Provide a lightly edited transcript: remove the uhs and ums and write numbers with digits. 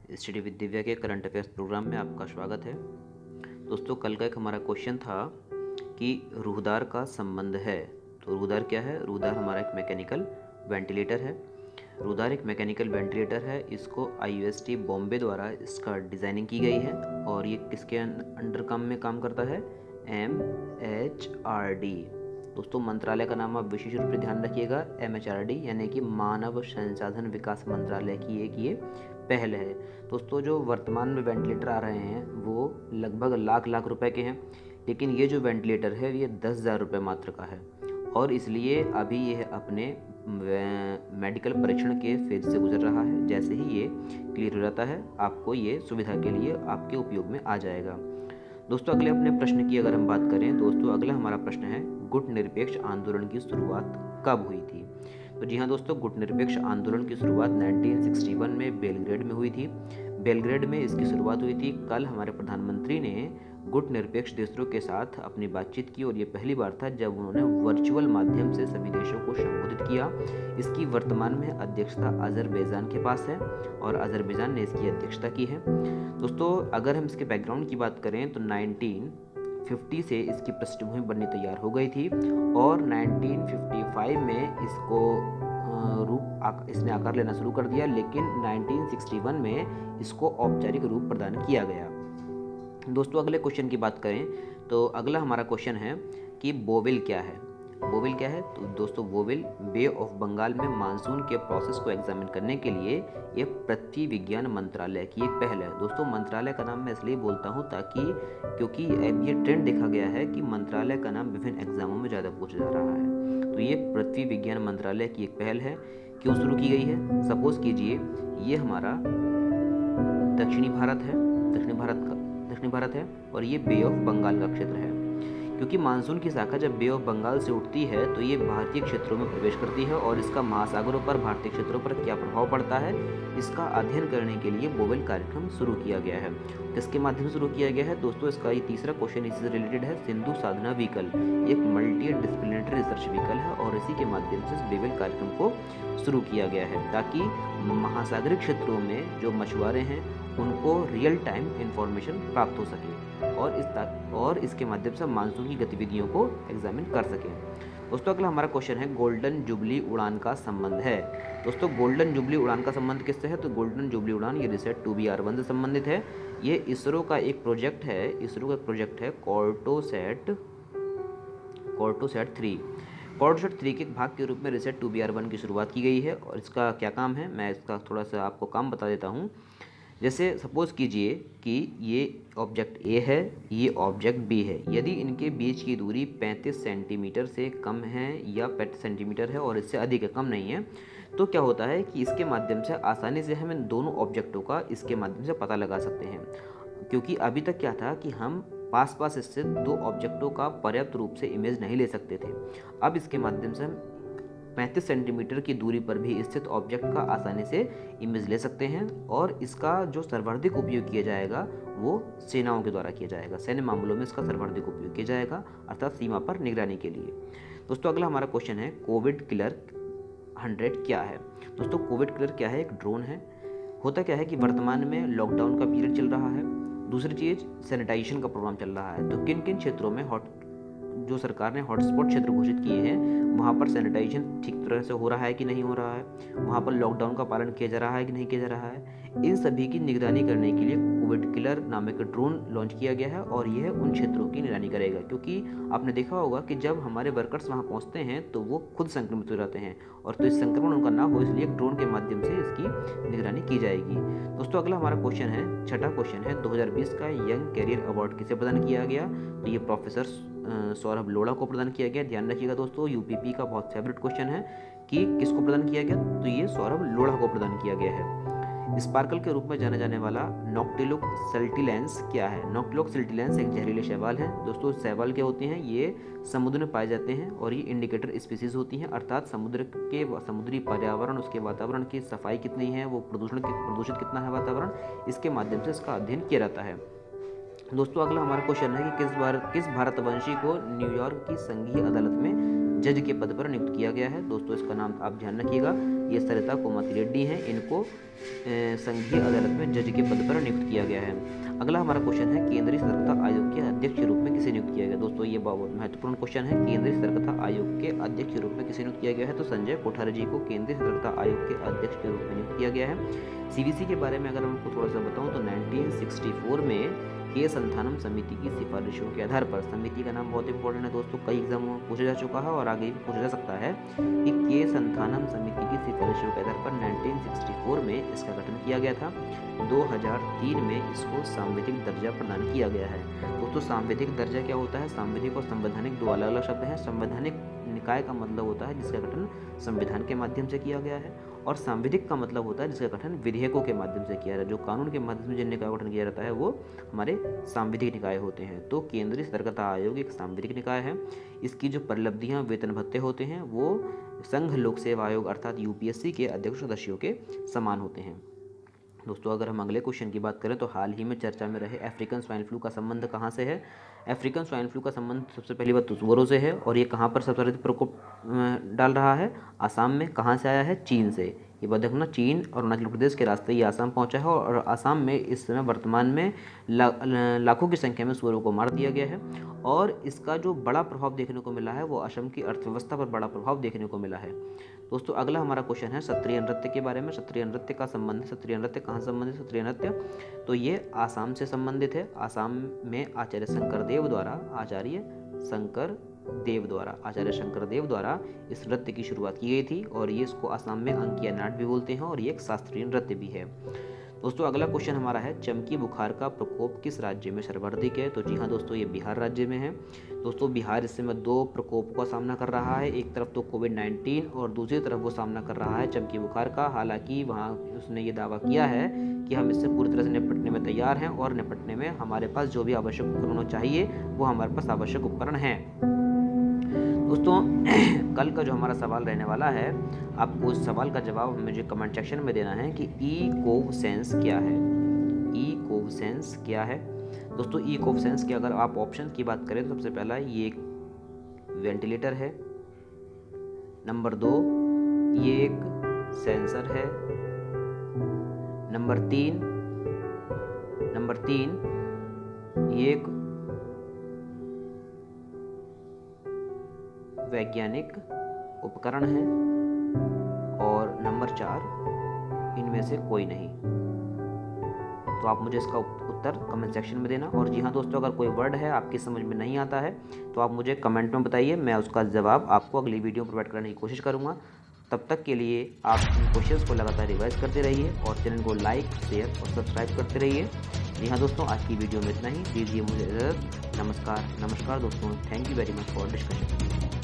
Study with Divya के current affairs programme में आपका स्वागत है। दोस्तों, कल का एक हमारा क्वेश्चन था कि रूहदार का संबंध है। तो रूहदार क्या है? रूहदार हमारा एक मैकेनिकल वेंटिलेटर है। रूहदार एक मैकेनिकल वेंटिलेटर है। इसको IUST बॉम्बे द्वारा इसका डिज़ाइनिंग की गई है और ये किसके अंडर काम करता है? MHRD। दोस्तों, मंत्रालय का नाम आप विशेष रूप से ध्यान रखिएगा, MHRD यानी कि मानव संसाधन विकास मंत्रालय की एक ये पहल है। दोस्तों, जो वर्तमान में वेंटिलेटर आ रहे हैं वो लगभग लाख रुपए के हैं, लेकिन ये जो वेंटिलेटर है ये 10,000 रुपये मात्र का है और इसलिए अभी यह अपने मेडिकल परीक्षण के फेज से गुजर रहा है। जैसे ही ये क्लियर हो जाता है आपको ये सुविधा के लिए आपके उपयोग में आ जाएगा। दोस्तों, अगले अपने प्रश्न की अगर हम बात करें, दोस्तों अगला हमारा प्रश्न है, गुट निरपेक्ष आंदोलन की शुरुआत कब हुई थी? तो जी हाँ दोस्तों, गुट निरपेक्ष आंदोलन की शुरुआत 1961 में बेलग्रेड में हुई थी। बेलग्रेड में इसकी शुरुआत हुई थी। कल हमारे प्रधानमंत्री ने गुट निरपेक्ष देशों के साथ अपनी बातचीत की और ये पहली बार था जब उन्होंने वर्चुअल माध्यम से सभी देशों को संबोधित किया। इसकी वर्तमान में अध्यक्षता अजरबैजान के पास है और अजरबैजान ने इसकी अध्यक्षता की है। दोस्तों, अगर हम इसके बैकग्राउंड की बात करें तो 1950 से इसकी पृष्ठभूमि बननी तैयार हो गई थी और 1955 में इसने आकार लेना शुरू कर दिया, लेकिन 1961 में इसको औपचारिक रूप प्रदान किया गया। दोस्तों, अगले क्वेश्चन की बात करें तो अगला हमारा क्वेश्चन है कि बोवेल क्या है? बोवेल क्या है? तो दोस्तों, बोवेल बे ऑफ बंगाल में मानसून के प्रोसेस को एग्जामिन करने के लिए ये पृथ्वी विज्ञान मंत्रालय की एक पहल है। दोस्तों, मंत्रालय का नाम मैं इसलिए बोलता हूँ क्योंकि अब ये ट्रेंड देखा गया है कि मंत्रालय का नाम विभिन्न एग्जामों में ज़्यादा पूछा जा रहा है। तो ये पृथ्वी विज्ञान मंत्रालय की एक पहल है। क्यों शुरू की गई है? सपोज कीजिए ये हमारा दक्षिणी भारत है और ये बे ऑफ बंगाल का क्षेत्र है। क्योंकि मानसून की शाखा जब बे ऑफ बंगाल से उठती है तो ये भारतीय क्षेत्रों में प्रवेश करती है और इसका महासागरों पर भारतीय क्षेत्रों पर क्या प्रभाव पड़ता है, इसका अध्ययन करने के लिए बोवेल कार्यक्रम शुरू किया गया है। किसके माध्यम से शुरू किया गया है? दोस्तों, इसका ये तीसरा क्वेश्चन इससे रिलेटेड है। सिंधु साधना व्हीकल एक मल्टी डिसिप्लिनरी रिसर्च व्हीकल है और इसी के माध्यम से इस बोवेल कार्यक्रम को शुरू किया गया है ताकि महासागरीय क्षेत्रों में जो मछुआरे हैं उनको रियल टाइम इंफॉर्मेशन प्राप्त हो सके और इसके माध्यम से मानसून की गतिविधियों को एग्जामिन कर सकें। दोस्तों, अगला हमारा क्वेश्चन है, गोल्डन जुबली उड़ान का संबंध है। दोस्तों, गोल्डन जुबली उड़ान का संबंध किससे है? तो गोल्डन जुबली उड़ान ये रिसेट 2BR1 से संबंधित है। ये इसरो का एक प्रोजेक्ट है कॉर्टोसैट 3। कॉर्टोसैट 3 के एक भाग के रूप में रिसेट 2BR1 की शुरुआत की गई है और इसका क्या काम है, मैं इसका थोड़ा सा आपको काम बता देता हूँ। जैसे सपोज कीजिए कि ये ऑब्जेक्ट A है, ये ऑब्जेक्ट B है। यदि इनके बीच की दूरी 35 सेंटीमीटर से कम है या 35 सेंटीमीटर है और इससे अधिक है, कम नहीं है, तो क्या होता है कि इसके माध्यम से आसानी से हम इन दोनों ऑब्जेक्टों का इसके माध्यम से पता लगा सकते हैं। क्योंकि अभी तक क्या था कि हम पास स्थित दो ऑब्जेक्टों का पर्याप्त रूप से इमेज नहीं ले सकते थे। अब इसके माध्यम से हम 35 सेंटीमीटर की दूरी पर भी स्थित ऑब्जेक्ट का आसानी से इमेज ले सकते हैं और इसका जो सर्वाधिक उपयोग किया जाएगा वो सेनाओं के द्वारा किया जाएगा। सैन्य मामलों में इसका सर्वाधिक उपयोग किया जाएगा, अर्थात सीमा पर निगरानी के लिए। दोस्तों, अगला हमारा क्वेश्चन है, कोविड किलर 100 क्या है? दोस्तों, कोविड किलर क्या है? एक ड्रोन है। होता क्या है कि वर्तमान में लॉकडाउन का पीरियड चल रहा है। दूसरी चीज़, सैनिटाइजेशन का प्रोग्राम चल रहा है। तो किन किन क्षेत्रों में जो सरकार ने हॉटस्पॉट क्षेत्र घोषित किए हैं वहाँ पर सैनिटाइजेशन ठीक तरह से हो रहा है कि नहीं हो रहा है, वहाँ पर लॉकडाउन का पालन किया जा रहा है कि नहीं किया जा रहा है, इन सभी की निगरानी करने के लिए कोविड किलर नामक ड्रोन लॉन्च किया गया है और यह उन क्षेत्रों की निगरानी करेगा। क्योंकि आपने देखा होगा कि जब हमारे वर्कर्स वहाँ पहुँचते हैं तो वो खुद संक्रमित हो जाते हैं और तो इस संक्रमण उनका ना हो इसलिए ड्रोन के माध्यम से इसकी निगरानी की जाएगी। दोस्तों, अगला हमारा क्वेश्चन है, छठा क्वेश्चन है, 2020 का यंग कैरियर अवार्ड किसे प्रदान किया गया? तो ये प्रोफेसर सौरभ लोढ़ा को प्रदान किया गया। ध्यान रखिएगा दोस्तों, यूपीपी का बहुत फेवरेट क्वेश्चन है कि किसको प्रदान किया गया? तो ये सौरभ लोढ़ा को प्रदान किया गया है। स्पार्कल के रूप में जाना जाने वाला नॉक्टिलुक सिल्टिलेंस क्या है? नॉक्टिलुक सिल्टिलेंस एक जहरीले शैवाल है। दोस्तों, शैवाल क्या होते हैं? ये समुद्र में पाए जाते हैं और ये इंडिकेटर स्पीसीज होती हैं, अर्थात समुद्री पर्यावरण, उसके वातावरण की सफाई कितनी है, वो प्रदूषित कितना है वातावरण, इसके माध्यम से इसका अध्ययन किया जाता है। दोस्तों, अगला हमारा क्वेश्चन है कि किस भारतवंशी को न्यूयॉर्क की संघीय अदालत में जज के पद पर नियुक्त किया गया है? दोस्तों, इसका नाम आप ध्यान रखिएगा, ये सरिता कोमाती रेड्डी हैं, इनको संघीय अदालत में जज के पद पर नियुक्त किया गया है। अगला हमारा क्वेश्चन है, केंद्रीय सतर्कता आयोग के अध्यक्ष के रूप में किसे नियुक्त किया गया। दोस्तों ये बहुत महत्वपूर्ण क्वेश्चन है। केंद्रीय सतर्कता आयोग के अध्यक्ष के रूप में किसे नियुक्त किया गया है, तो संजय कोठारी जी को केंद्रीय सतर्कता आयोग के अध्यक्ष के रूप में नियुक्त किया गया है। सीवीसी के बारे में अगर मैं आपको थोड़ा सा बताऊं तो 1964 में के संथानम समिति की सिफारिशों के आधार पर, समिति का नाम बहुत इंपॉर्टेंट है दोस्तों, कई एग्जाम में पूछा जा चुका है और आगे भी पूछा जा सकता है, कि के संथानम समिति की सिफारिशों के आधार पर 1964 में इसका गठन किया गया था। 2003 में इसको सांविधिक दर्जा प्रदान किया गया है। दोस्तों सांविधिक दर्जा क्या होता है, सांविधिक और संवैधानिक दो अलग अलग शब्द हैं। संवैधानिक निकाय का मतलब होता है जिसका गठन संविधान के माध्यम से किया गया है, और सांविधिक का मतलब होता है जिसका गठन विधेयकों के माध्यम से किया जाता है। जो कानून के माध्यम से जिन निकाय का गठन किया जाता है वो हमारे सांविधिक निकाय होते हैं। तो केंद्रीय सतर्कता आयोग एक सांविधिक निकाय है। इसकी जो परिलब्धियां, वेतन भत्ते होते हैं वो संघ लोक सेवा आयोग अर्थात यूपीएससी के अध्यक्ष सदस्यों के समान होते हैं। दोस्तों अगर हम अगले क्वेश्चन की बात करें तो हाल ही में चर्चा में रहे अफ्रीकन स्वाइन फ्लू का संबंध कहाँ से है। अफ्रीकन स्वाइन फ्लू का संबंध सबसे पहली बात तो सुअरों से है, और ये कहाँ पर सबसे अधिक प्रकोप डाल रहा है, आसाम में। कहाँ से आया है, चीन से। ये बात देखो ना, चीन और अरुणाचल प्रदेश के रास्ते ये आसाम पहुंचा है, और आसाम में इस समय वर्तमान में लाखों की संख्या में सुअरों को मार दिया गया है, और इसका जो बड़ा प्रभाव देखने को मिला है वो असम की अर्थव्यवस्था पर बड़ा प्रभाव देखने को मिला है। दोस्तों अगला हमारा क्वेश्चन है क्षत्रिय नृत्य के बारे में। क्षत्रिय नृत्य का संबंध, क्षत्रिय नृत्य कहाँ संबंधित है, क्षत्रिय नृत्य तो ये आसाम से संबंधित है। आसाम में आचार्य शंकर देव द्वारा इस नृत्य की शुरुआत की गई थी, और ये इसको आसाम में अंकिया नाट भी बोलते हैं, और ये एक शास्त्रीय नृत्य भी है। दोस्तों अगला क्वेश्चन हमारा है, चमकी बुखार का प्रकोप किस राज्य में सर्वाधिक है। तो जी हाँ दोस्तों, ये बिहार राज्य में है। दोस्तों बिहार इस समय दो प्रकोप का सामना कर रहा है, एक तरफ तो कोविड-19 और दूसरी तरफ वो सामना कर रहा है चमकी बुखार का। हालांकि वहाँ उसने ये दावा किया है कि हम इससे पूरी तरह से निपटने में तैयार हैं, और निपटने में हमारे पास जो भी आवश्यक उपकरण चाहिए वो हमारे पास आवश्यक उपकरण हैं। दोस्तों कल का जो हमारा सवाल रहने वाला है, आपको उस सवाल का जवाब मुझे कमेंट सेक्शन में देना है कि ई कोव सेंस क्या है। ई कोव सेंस क्या है। दोस्तों ई कोव सेंस के अगर आप ऑप्शन की बात करें तो सबसे पहला ये एक वेंटिलेटर है, नंबर 2 ये एक सेंसर है, नंबर 3 ये एक वैज्ञानिक उपकरण है, और नंबर 4 इनमें से कोई नहीं। तो आप मुझे इसका उत्तर कमेंट सेक्शन में देना। और जी हाँ दोस्तों, अगर कोई वर्ड है आपकी समझ में नहीं आता है तो आप मुझे कमेंट में बताइए, मैं उसका जवाब आपको अगली वीडियो में प्रोवाइड करने की कोशिश करूँगा। तब तक के लिए आप इन क्वेश्चंस को लगातार रिवाइज करते रहिए, और चैनल को लाइक, शेयर और सब्सक्राइब करते रहिए। जी हाँ दोस्तों, आज की वीडियो में इतना ही। दीजिए मुझे इजाज़त। नमस्कार दोस्तों, thank you very much for discussion.